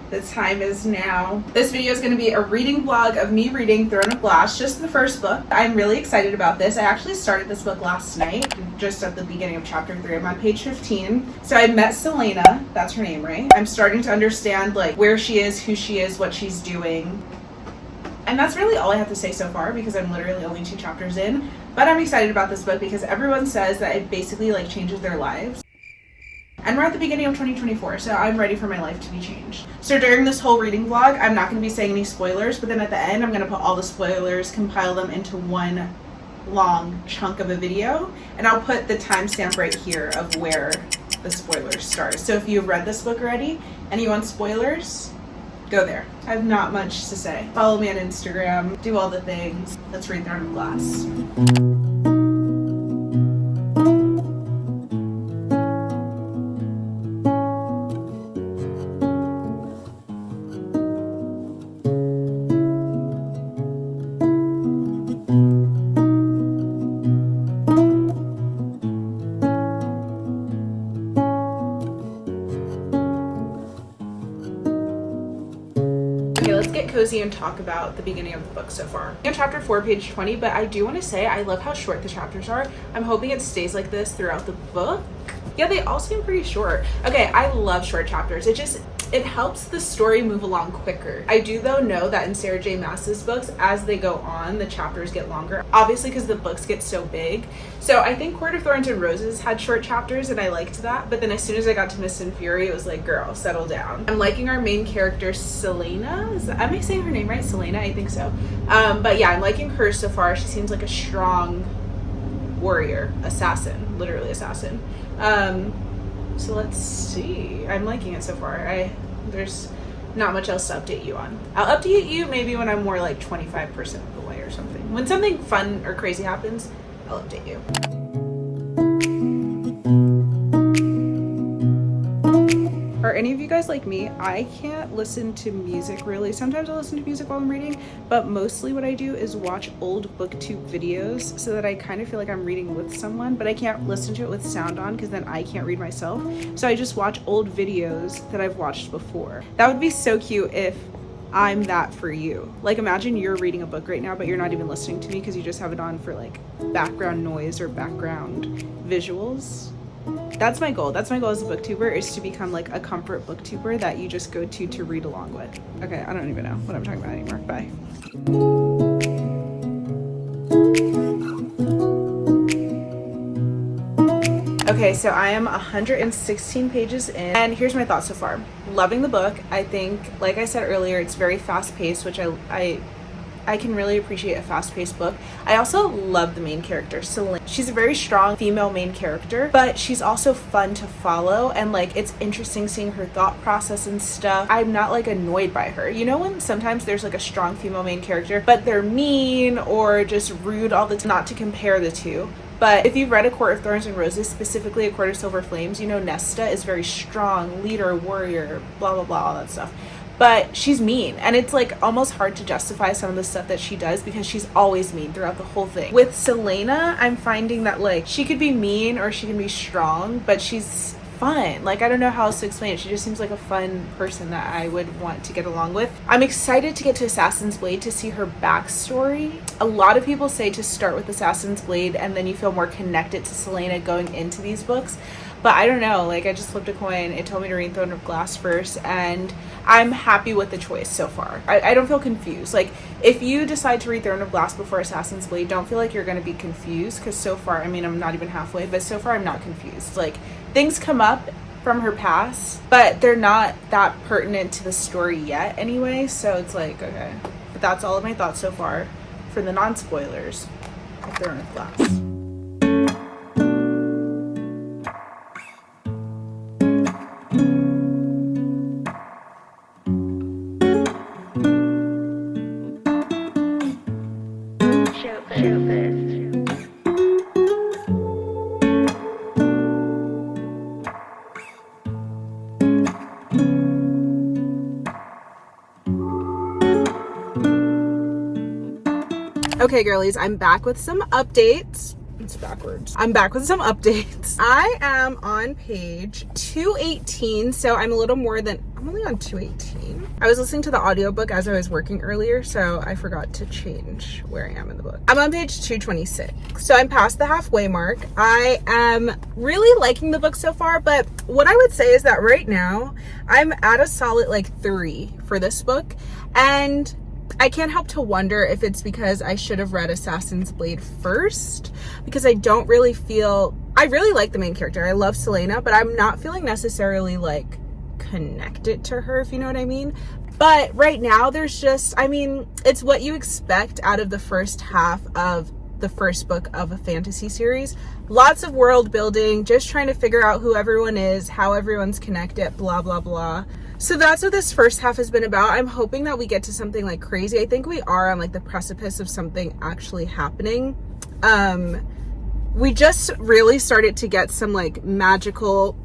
The time is now. This video is going to be a reading vlog of me reading Throne of Glass, just the first book. I'm really excited about this. I actually started this book last night, just at the beginning of chapter 3. I'm on page 15. So I met Selena, that's her name, right? I'm starting to understand like where she is, who she is, what she's doing. And that's really all I have to say so far because I'm literally only 2 chapters in. But I'm excited about this book because everyone says that it basically like changes their lives. And we're at the beginning of 2024, so I'm ready for my life to be changed. So during this whole reading vlog, I'm not going to be saying any spoilers, but then at the end, I'm going to put all the spoilers, compile them into one long chunk of a video, and I'll put the timestamp right here of where the spoilers start. So if you've read this book already and you want spoilers, go there. I have not much to say. Follow me on Instagram, do all the things. Let's read Throne of Glass. Let's get cozy and talk about the beginning of the book so far. In chapter 4, page 20, but I do want to say I love how short the chapters are. I'm hoping it stays like this throughout the book. Yeah, they all seem pretty short. Okay, I love short chapters. It helps the story move along quicker. I do though know that in Sarah J Maas's books, as they go on, the chapters get longer, obviously because the books get so big. So I think Court of Thorns and Roses had short chapters and I liked that, but then as soon as I got to Mist and Fury, it was like, girl, settle down. I'm liking our main character, Selena. Am I saying her name right? Selena? I think so. But yeah, I'm liking her so far. She seems like a strong warrior, assassin, literally assassin. So let's see. I'm liking it so far. There's not much else to update you on. I'll update you maybe when I'm more like 25% of the way or something. When something fun or crazy happens, I'll update you. Are any of you guys like me? I can't listen to music really. Sometimes I'll listen to music while I'm reading, but mostly what I do is watch old booktube videos so that I kind of feel like I'm reading with someone, but I can't listen to it with sound on because then I can't read myself. So I just watch old videos that I've watched before. That would be so cute if I'm that for you. Like imagine you're reading a book right now, but you're not even listening to me because you just have it on for like background noise or background visuals. That's my goal. That's my goal as a booktuber, is to become like a comfort booktuber that you just go to read along with. Okay, I don't even know what I'm talking about anymore. Bye. Okay, so I am 116 pages in, and here's my thoughts so far. Loving the book. I think, like I said earlier, it's very fast-paced, which I can really appreciate a fast-paced book. I also love the main character, Selena. She's a very strong female main character, but she's also fun to follow, and like it's interesting seeing her thought process and stuff. I'm not like annoyed by her. You know when sometimes there's like a strong female main character, but they're mean or just rude all the time? Not to compare the two. But if you've read A Court of Thorns and Roses, specifically A Court of Silver Flames, you know Nesta is very strong, leader, warrior, blah, blah, blah, all that stuff. But she's mean, and it's like almost hard to justify some of the stuff that she does because she's always mean throughout the whole thing. With Selena, I'm finding that like she could be mean or she can be strong, but she's fun. Like I don't know how else to explain it. She just seems like a fun person that I would want to get along with. I'm excited to get to Assassin's Blade to see her backstory. A lot of people say to start with Assassin's Blade and then you feel more connected to Selena going into these books. But I don't know, like I just flipped a coin. It told me to read Throne of Glass first, and I'm happy with the choice so far. I don't feel confused. Like if you decide to read Throne of Glass before Assassin's Blade, don't feel like you're going to be confused, because so far, I mean, I'm not even halfway, but so far I'm not confused. Like things come up from her past, but they're not that pertinent to the story yet anyway, so it's like, okay. But that's all of my thoughts so far for the non-spoilers of Throne of Glass. Okay, girlies, I'm back with some updates. It's backwards. I'm back with some updates. I am on page 218, so I'm only on 218. I was listening to the audiobook as I was working earlier, so I forgot to change where I am in the book. I'm on page 226, so I'm past the halfway mark. I am really liking the book so far, but what I would say is that right now I'm at a solid like 3 for this book, and I can't help to wonder if it's because I should have read Assassin's Blade first, because I really like the main character. I love Selena, but I'm not feeling necessarily like connected to her, if you know what I mean. But right now there's just, it's what you expect out of the first half of the first book of a fantasy series. Lots of world building, just trying to figure out who everyone is, how everyone's connected, blah, blah, blah. So that's what this first half has been about. I'm hoping that we get to something like crazy. I think we are on like the precipice of something actually happening. We just really started to get some like magical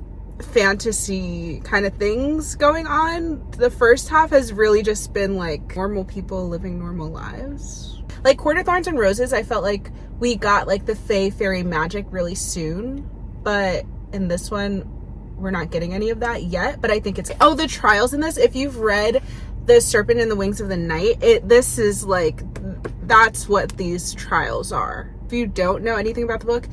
fantasy kind of things going on. The first half has really just been like normal people living normal lives. Like Court of Thorns and Roses, I felt like we got like the fae fairy magic really soon, but in this one we're not getting any of that yet. But I think it's the trials in this, if you've read The Serpent and the Wings of the Night, this is like, that's what these trials are. If you don't know anything about the book,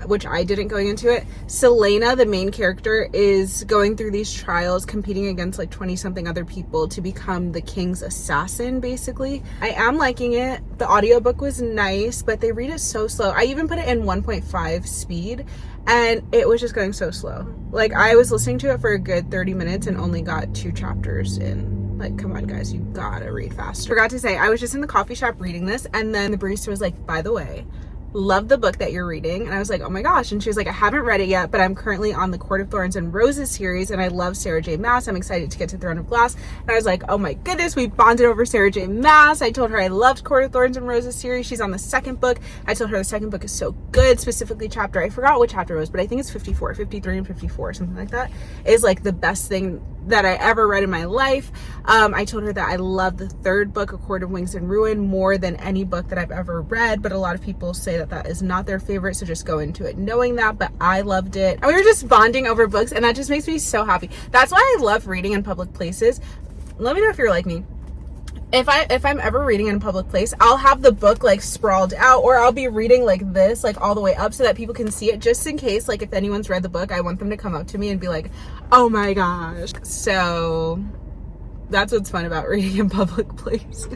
which I didn't going into it, Selena, the main character, is going through these trials, competing against like 20 something other people to become the king's assassin, basically. I am liking it. The audiobook was nice, but they read it so slow. I even put it in 1.5 speed and it was just going so slow. Like, I was listening to it for a good 30 minutes and only got 2 chapters in. Like, come on guys, you gotta read faster. Forgot to say, I was just in the coffee shop reading this, and then the barista was like, by the way, love the book that you're reading. And I was like, oh my gosh. And she was like, I haven't read it yet, but I'm currently on the Court of Thorns and Roses series, and I love Sarah J Maas. I'm excited to get to Throne of Glass. And I was like, oh my goodness, we bonded over Sarah J Maas. I told her I loved Court of Thorns and Roses series. She's on the second book. I told her the second book is so good, specifically chapter, I forgot what chapter it was, but I think it's 54, 53 and 54, something like that, is like the best thing that I ever read in my life. I told her that I love the third book, A Court of Wings and Ruin, more than any book that I've ever read, but a lot of people say that that is not their favorite, so just go into it knowing that. But I loved it, and we were just bonding over books, and that just makes me so happy. That's why I love reading in public places. Let me know if you're like me. If I'm ever reading in a public place, I'll have the book like sprawled out, or I'll be reading like this, like all the way up, so that people can see it, just in case, like if anyone's read the book, I want them to come up to me and be like, oh my gosh. So that's what's fun about reading in public places.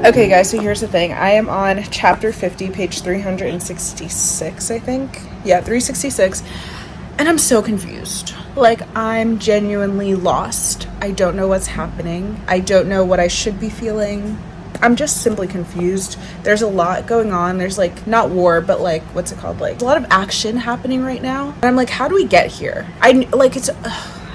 Okay guys, so here's the thing. I am on chapter 50, page 366, I think. Yeah, 366. And I'm so confused. Like, I'm genuinely lost. I don't know what's happening. I don't know what I should be feeling. I'm just simply confused. There's a lot going on. There's like, not war, but like, what's it called? Like, a lot of action happening right now. And I'm like, how do we get here?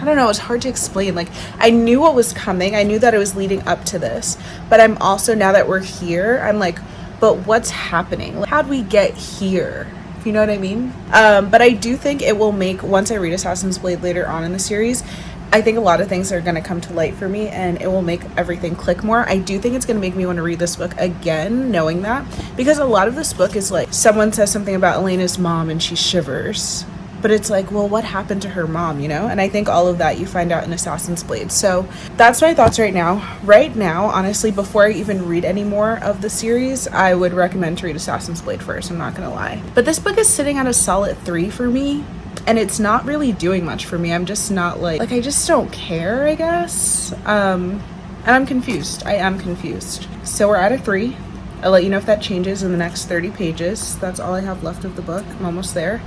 I don't know, it's hard to explain. Like, I knew what was coming. I knew that it was leading up to this. But I'm also, now that we're here, I'm like, but what's happening? Like, how'd we get here? If you know what I mean? But I do think it will make, once I read Assassin's Blade later on in the series, I think a lot of things are going to come to light for me, and it will make everything click more. I do think it's going to make me want to read this book again, knowing that. Because a lot of this book is like, someone says something about Elena's mom and she shivers. But it's like, well, what happened to her mom, you know? And I think all of that you find out in Assassin's Blade. So that's my thoughts right now. Right now, honestly, before I even read any more of the series, I would recommend to read Assassin's Blade first, I'm not gonna lie. But this book is sitting at a solid 3 for me, and it's not really doing much for me. I'm just not like I just don't care, I guess. And I'm confused. I am confused. So we're at a 3. I'll let you know if that changes in the next 30 pages. That's all I have left of the book. I'm almost there.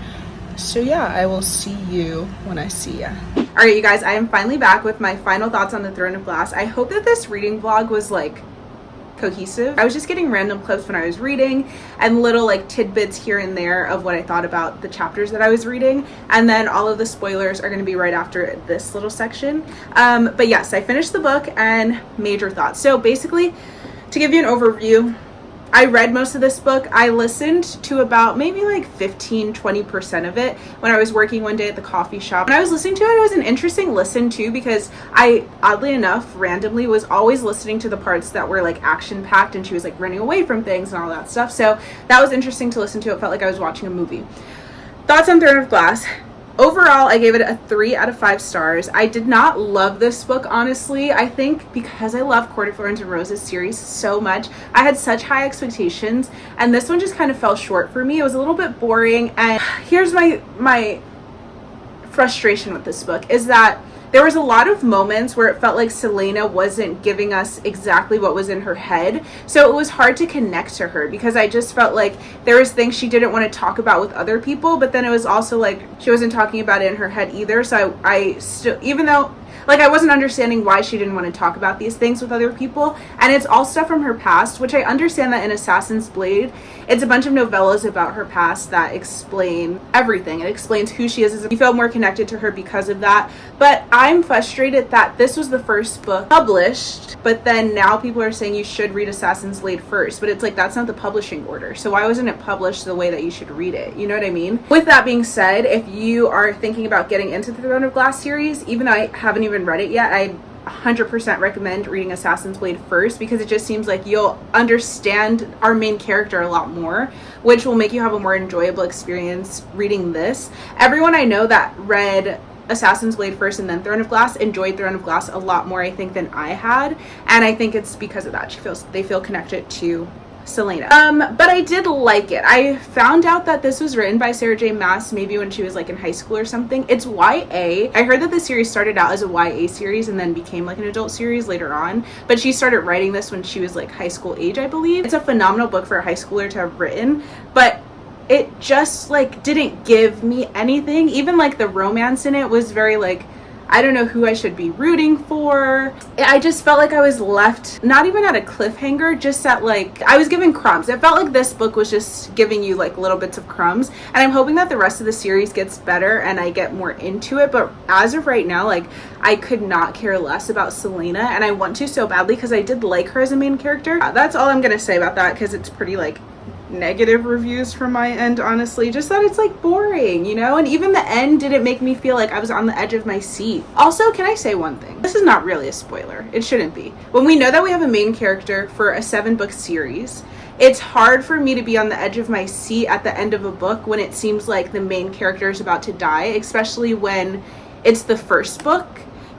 So yeah, I will see you when I see ya. All right, you guys, I am finally back with my final thoughts on the Throne of Glass. I hope that this reading vlog was like cohesive. I was just getting random clips when I was reading and little like tidbits here and there of what I thought about the chapters that I was reading. And then all of the spoilers are going to be right after this little section. But yes, I finished the book and major thoughts. So basically, To give you an overview, I read most of this book. I listened to about maybe like 15-20% of it when I was working one day at the coffee shop. When I was listening to it, it was an interesting listen too, because I, oddly enough, randomly was always listening to the parts that were like action packed and she was like running away from things and all that stuff. So that was interesting to listen to. It felt like I was watching a movie. Thoughts on Throne of Glass. Overall, I gave it a 3 out of 5 stars. I did not love this book, honestly. I think because I love Court of Thorns and Roses series so much, I had such high expectations, and this one just kind of fell short for me. It was a little bit boring, and here's my frustration with this book, is that there was a lot of moments where it felt like Selena wasn't giving us exactly what was in her head. So it was hard to connect to her, because I just felt like there was things she didn't want to talk about with other people, but then it was also like she wasn't talking about it in her head either. So I still, even though like I wasn't understanding why she didn't want to talk about these things with other people, and it's all stuff from her past, which I understand that in Assassin's Blade, it's a bunch of novellas about her past that explain everything. It explains who she is. You feel more connected to her because of that. But I'm frustrated that this was the first book published, but then now people are saying you should read Assassin's Blade first. But it's like, that's not the publishing order. So why wasn't it published the way that you should read it? You know what I mean? With that being said, if you are thinking about getting into the Throne of Glass series, even though I haven't even read it yet, I 100% recommend reading Assassin's Blade first, because it just seems like you'll understand our main character a lot more, which will make you have a more enjoyable experience reading this. Everyone I know that read Assassin's Blade first and then Throne of Glass enjoyed Throne of Glass a lot more, I think, than I had, and I think it's because of that. They feel connected to Selena. But I did like it. I found out that this was written by Sarah J. Maas maybe when she was like in high school or something. It's YA. I heard that the series started out as a YA series and then became like an adult series later on, but she started writing this when she was like high school age, I believe. It's a phenomenal book for a high schooler to have written, but it just like didn't give me anything. Even like the romance in it was very like, I don't know who I should be rooting for. I just felt like I was left, not even at a cliffhanger, just at like, I was given crumbs. It felt like this book was just giving you like little bits of crumbs. And I'm hoping that the rest of the series gets better and I get more into it. But as of right now, like, I could not care less about Selena. And I want to so badly because I did like her as a main character. That's all I'm going to say about that, because it's pretty like negative reviews from my end, honestly. Just that it's like boring, you know? And even the end didn't make me feel like I was on the edge of my seat. Also, can I say one thing? This is not really a spoiler. It shouldn't be. When we know that we have a main character for a 7-book series, it's hard for me to be on the edge of my seat at the end of a book when it seems like the main character is about to die, especially when it's the first book.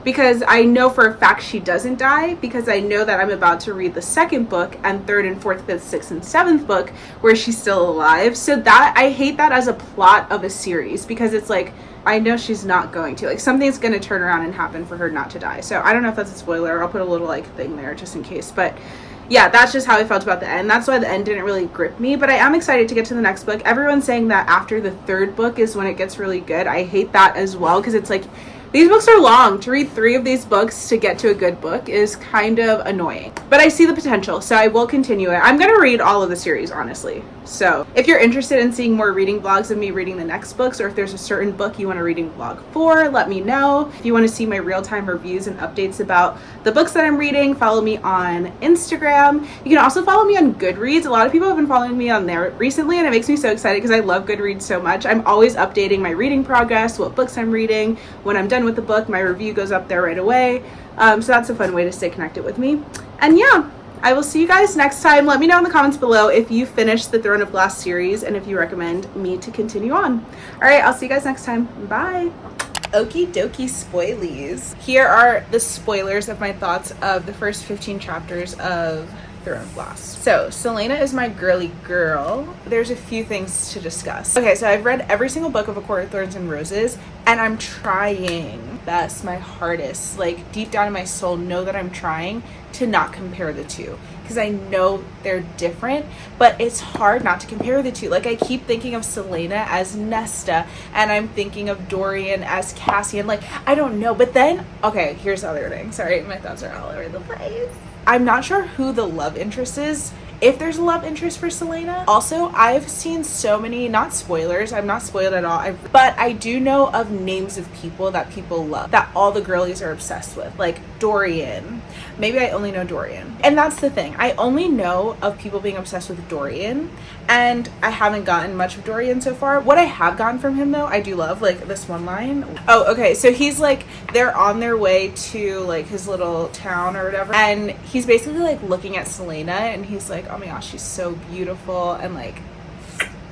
Because I know for a fact she doesn't die, because I know that I'm about to read the second book and third and fourth, fifth, sixth, and seventh book where she's still alive. So that, I hate that as a plot of a series, because it's like, I know she's not going to. Like, something's going to turn around and happen for her not to die. So I don't know if that's a spoiler. I'll put a little like thing there just in case. But yeah, that's just how I felt about the end. That's why the end didn't really grip me. But I am excited to get to the next book. Everyone's saying that after the third book is when it gets really good. I hate that as well, because it's like, these books are long. To read 3 of these books to get to a good book is kind of annoying. But I see the potential, so I will continue it. I'm going to read all of the series, honestly. So if you're interested in seeing more reading vlogs of me reading the next books, or if there's a certain book you want a reading vlog for, let me know. If you want to see my real-time reviews and updates about the books that I'm reading, follow me on Instagram. You can also follow me on Goodreads. A lot of people have been following me on there recently, and it makes me so excited because I love Goodreads so much. I'm always updating my reading progress, what books I'm reading. When I'm done with the book, my review goes up there right away. So that's a fun way to stay connected with me. And yeah, I will see you guys next time. Let me know in the comments below if you finished the Throne of Glass series and if you recommend me to continue on. All right, I'll see you guys next time. Bye. Okie dokie spoilies. Here are the spoilers of my thoughts of the first 15 chapters of Throne of Glass. So Selena is my girly girl. There's a few things to discuss. Okay, so I've read every single book of A Court of Thorns and Roses, and I'm trying best, my hardest, like deep down in my soul, know that I'm trying to not compare the two, because I know they're different, but it's hard not to compare the two. Like, I keep thinking of Selena as Nesta, and I'm thinking of Dorian as Cassian. Like, I don't know. But then, okay, here's the other thing. Sorry, my thoughts are all over the place. I'm not sure who the love interest is if there's a love interest for Selena. Also, I've seen so many, not spoilers, I'm not spoiled at all, but I do know of names of people that people love, that all the girlies are obsessed with, like Dorian. Maybe I only know Dorian. And that's the thing, I only know of people being obsessed with Dorian, and I haven't gotten much of Dorian so far. What I have gotten from him though, I do love, like, this one line. Oh, okay, so he's like, they're on their way to like his little town or whatever, and he's basically like looking at Selena, and he's like, oh my gosh, she's so beautiful, and like,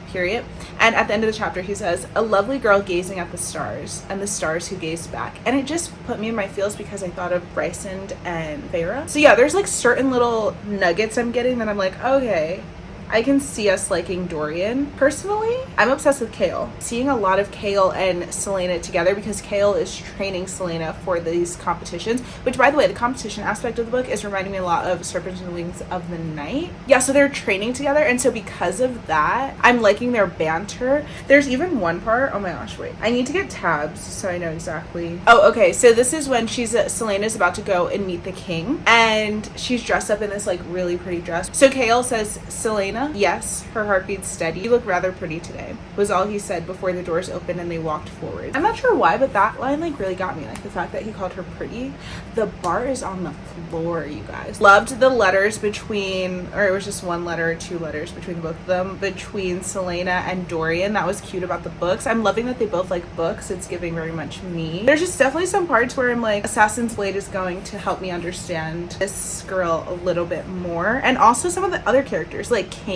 period. And at the end of the chapter he says, a lovely girl gazing at the stars, and the stars who gazed back. And it just put me in my feels because I thought of Bryson and Feyre. So yeah, there's like certain little nuggets I'm getting that I'm like, okay, I can see us liking Dorian. Personally, I'm obsessed with Kale. Seeing a lot of Kale and Selena together, because Kale is training Selena for these competitions, which, by the way, the competition aspect of the book is reminding me a lot of Serpent and the Wings of the Night. Yeah, so they're training together, and so because of that, I'm liking their banter. There's even one part, oh my gosh, wait, I need to get tabs so I know exactly. Oh, okay, so this is when Selena's about to go and meet the king, and she's dressed up in this like really pretty dress. So Kale says, Selena, yes, her heart beats steady. You look rather pretty today, was all he said before the doors opened and they walked forward. I'm not sure why, but that line like really got me, like the fact that he called her pretty. The bar is on the floor, you guys. Loved the letters between, or it was just one letter or two letters between both of them, between Selena and Dorian. That was cute about the books. I'm loving that they both like books. It's giving very much me. There's just definitely some parts where I'm like, Assassin's Blade is going to help me understand this girl a little bit more. And also some of the other characters, like Kane.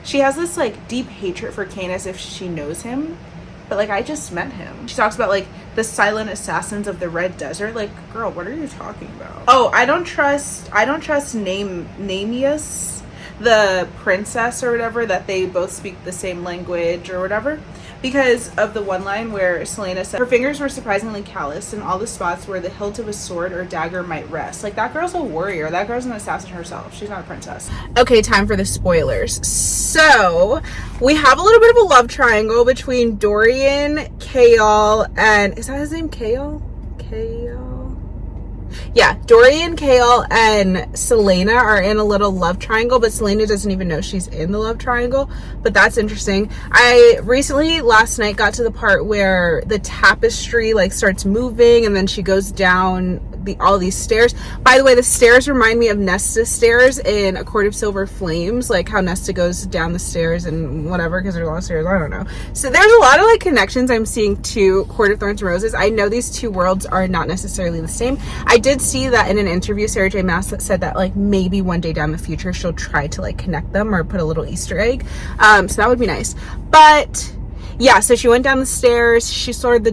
She has this like deep hatred for Kane as if she knows him, but like, I just met him. She talks about like the silent assassins of the Red Desert. Like, girl, what are you talking about? Oh, I don't trust Namius, the princess or whatever, that they both speak the same language or whatever, because of the one line where Selena said her fingers were surprisingly calloused in all the spots where the hilt of a sword or dagger might rest. Like, that girl's a warrior. That girl's an assassin herself. She's not a princess. Okay, time for the spoilers. So we have a little bit of a love triangle between Dorian, Kale, and is that his name? Kale? Yeah, Dorian, Kale, and Selena are in a little love triangle, but Selena doesn't even know she's in the love triangle, but that's interesting. I recently, last night, got to the part where the tapestry like starts moving, and then she goes down all these stairs. By the way, the stairs remind me of Nesta's stairs in A Court of Silver Flames, like how Nesta goes down the stairs and whatever, because there's a lot of stairs, I don't know. So there's a lot of like connections I'm seeing to Court of Thorns and Roses. I know these two worlds are not necessarily the same. I did see that in an interview, Sarah J Maas said that like maybe one day down the future she'll try to like connect them or put a little Easter egg. So that would be nice. But yeah, so she went down the stairs, she saw the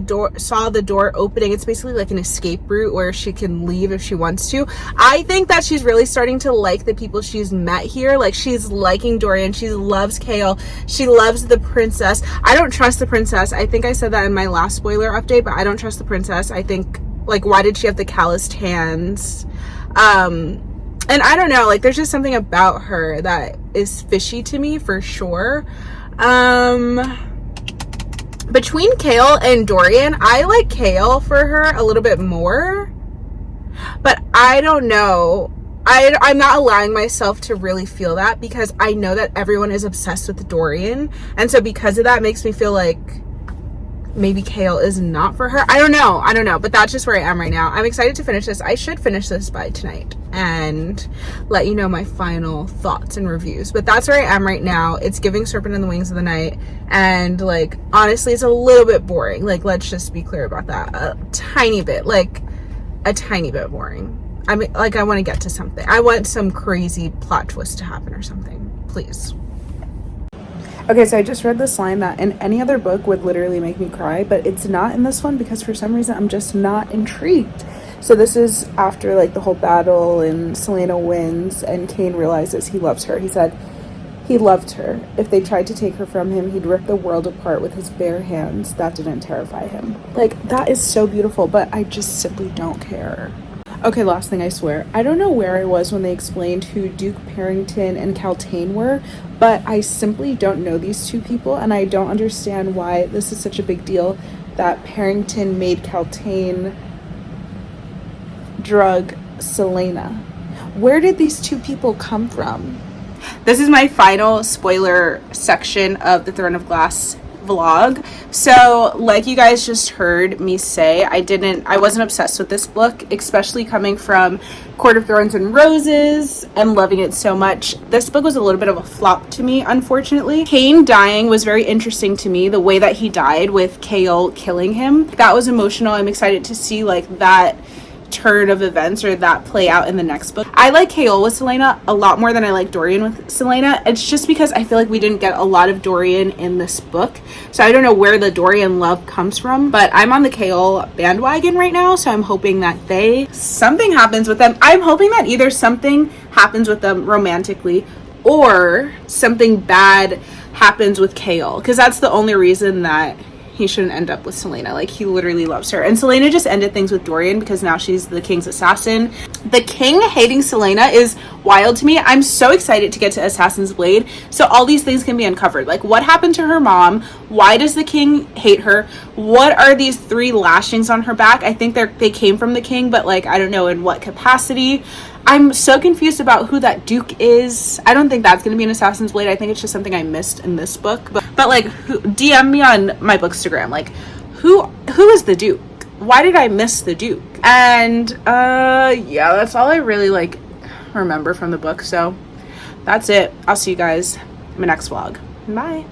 door opening. It's basically like an escape route where she can leave if she wants to. I think that she's really starting to like the people she's met here. Like, she's liking Dorian, she loves Kale, she loves the princess. I don't trust the princess. I think I said that in my last spoiler update, but I don't trust the princess. I think, like, why did she have the calloused hands? And I don't know, like, there's just something about her that is fishy to me for sure. Between Kale and Dorian, I like Kale for her a little bit more, but I don't know. I'm not allowing myself to really feel that, because I know that everyone is obsessed with Dorian, and so because of that, makes me feel like maybe Kale is not for her. I don't know, but that's just where I am right now. I'm excited to finish this. I should finish this by tonight and let you know my final thoughts and reviews, but that's where I am right now. It's giving Serpent and the Wings of the Night, and like, honestly, it's a little bit boring. Like, let's just be clear about that. A tiny bit boring. I mean, like, I want to get to something. I want some crazy plot twist to happen or something, please. Okay, so I just read this line that in any other book would literally make me cry, but it's not in this one because for some reason I'm just not intrigued. So this is after like the whole battle and Selena wins and Kane realizes he loves her. He said he loved her. If they tried to take her from him, he'd rip the world apart with his bare hands. That didn't terrify him. Like, that is so beautiful, but I just simply don't care. Okay, last thing, I swear. I don't know where I was when they explained who Duke Parrington and Caltaine were, but I simply don't know these two people, and I don't understand why this is such a big deal that Parrington made Caltaine drug Selena. Where did these two people come from? this is my final spoiler section of the Throne of Glass vlog. So like you guys just heard me say, I wasn't obsessed with this book, especially coming from Court of Thorns and Roses and loving it so much. This book was a little bit of a flop to me, unfortunately. Cain dying was very interesting to me, the way that he died with Chaol killing him. That was emotional. I'm excited to see like that turn of events or that play out in the next book. I like Chaol with Celaena a lot more than I like Dorian with Celaena. It's just because I feel like we didn't get a lot of Dorian in this book, so I don't know where the Dorian love comes from, but I'm on the Chaol bandwagon right now, so I'm hoping that something happens with them. I'm hoping that either something happens with them romantically or something bad happens with Chaol, because that's the only reason that he shouldn't end up with Celaena. Like, he literally loves her. And Celaena just ended things with Dorian because now she's the king's assassin. The king hating Celaena is wild to me. I'm so excited to get to Assassin's Blade so all these things can be uncovered. Like, what happened to her mom? Why does the king hate her? What are these 3 lashings on her back? I think they came from the king, but like, I don't know in what capacity. I'm so confused about who that Duke is. I don't think that's going to be an Assassin's Blade. I think it's just something I missed in this book. But like, DM me on my bookstagram. Like, who is the Duke? Why did I miss the Duke? And yeah, that's all I really like remember from the book. So that's it. I'll see you guys in my next vlog. Bye.